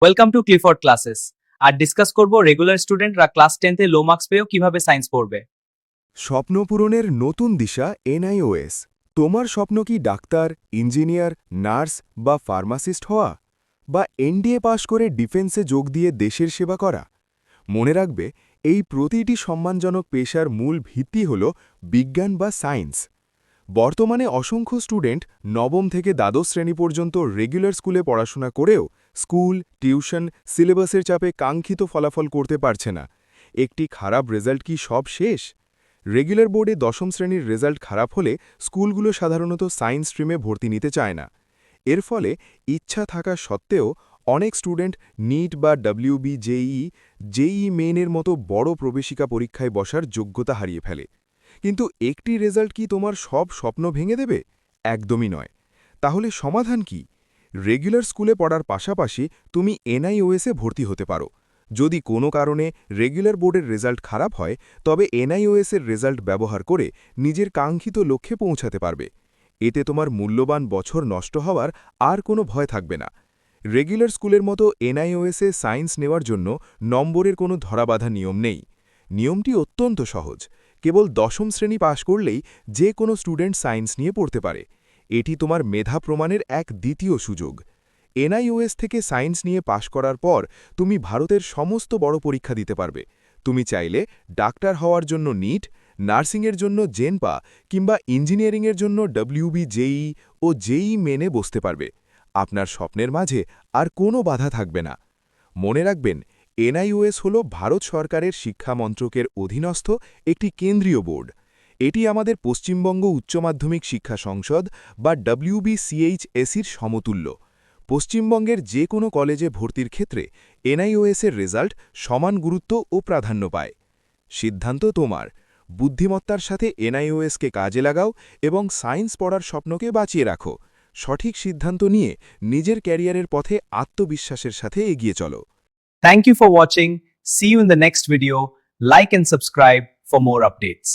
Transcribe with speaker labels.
Speaker 1: Welcome to Clifford classes. আর discuss করব regular স্টুডেন্টরা ক্লাস 10তে লো মার্কস পেয়েও কিভাবে সায়েন্স পড়বে।
Speaker 2: স্বপ্ন পূরণের নতুন দিশা এনআইওএস। তোমার স্বপ্ন কি ডাক্তার, ইঞ্জিনিয়ার, নার্স বা ফার্মাসিস্ট হওয়া, বা এনডিএ পাশ করে ডিফেন্সে যোগ দিয়ে দেশের সেবা করা? মনে রাখবে, এই প্রতিটি সম্মানজনক পেশার মূল ভিত্তি হল বিজ্ঞান বা সায়েন্স। বর্তমানে অসংখ্য স্টুডেন্ট নবম থেকে দ্বাদশ শ্রেণী পর্যন্ত রেগুলার স্কুলে পড়াশোনা করেও স্কুল, টিউশন, সিলেবাসের চাপে কাঙ্ক্ষিত ফলাফল করতে পারছে না। একটি খারাপ রেজাল্ট কি সব শেষ? রেগুলার বোর্ডে দশম শ্রেণীর রেজাল্ট খারাপ হলে স্কুলগুলো সাধারণত সায়েন্স স্ট্রিমে ভর্তি নিতে চায় না। এর ফলে ইচ্ছা থাকা সত্ত্বেও অনেক স্টুডেন্ট নিট বা ডব্লিউবি, জেইই মেইনের মতো বড় প্রবেশিকা পরীক্ষায় বসার যোগ্যতা হারিয়ে ফেলে। কিন্তু একটি রেজাল্ট কি তোমার সব স্বপ্ন ভেঙে দেবে? একদমই নয়। তাহলে সমাধান কি? রেগুলার স্কুলে পড়ার পাশাপাশি তুমি এনআইওএসে ভর্তি হতে পারো। যদি কোনো কারণে রেগুলার বোর্ডের রেজাল্ট খারাপ হয়, তবে এনআইওএসের রেজাল্ট ব্যবহার করে নিজের কাঙ্ক্ষিত লক্ষ্যে পৌঁছাতে পারবে। এতে তোমার মূল্যবান বছর নষ্ট হওয়ার আর কোনো ভয় থাকবে না। রেগুলার স্কুলের মতো এনআইওএসে সায়েন্স নেওয়ার জন্য নম্বরের কোনো ধরাবাঁধা নিয়ম নেই। নিয়মটি অত্যন্ত সহজ। কেবল দশম শ্রেণী পাশ করলেই যে কোনো স্টুডেন্ট সায়েন্স নিয়ে পড়তে পারে। এটি তোমার মেধা প্রমাণের এক দ্বিতীয় সুযোগ। এনআইওএস থেকে সায়েন্স নিয়ে পাশ করার পর তুমি ভারতের সমস্ত বড় পরীক্ষা দিতে পারবে। তুমি চাইলে ডাক্তার হওয়ার জন্য নিট, নার্সিংয়ের জন্য জেনপা কিংবা ইঞ্জিনিয়ারিংয়ের জন্য ডব্লিউবি, ও জেইই মেনে বসতে পারবে। আপনার স্বপ্নের মাঝে আর কোনো বাধা থাকবে না। মনে রাখবেন, এনআইওএস হল ভারত সরকারের শিক্ষা মন্ত্রকের অধীনস্থ একটি কেন্দ্রীয় বোর্ড। এটি আমাদের পশ্চিমবঙ্গ উচ্চ মাধ্যমিক শিক্ষা সংসদ বা ডব্লিউবিসিএইচএসির সমতুল্য। পশ্চিমবঙ্গের যে কোনো কলেজে ভর্তির ক্ষেত্রে এনআইওএসের রেজাল্ট সমান গুরুত্ব ও প্রাধান্য পায়। সিদ্ধান্ত তোমার। বুদ্ধিমত্তার সাথে এনআইওএসকে কাজে লাগাও এবং সায়েন্স পড়ার স্বপ্নকে বাঁচিয়ে রাখো। সঠিক সিদ্ধান্ত নিয়ে নিজের ক্যারিয়ারের পথে আত্মবিশ্বাসের সাথে এগিয়ে চলো।
Speaker 1: Thank you for watching. See you in the next video. Like and subscribe for more updates.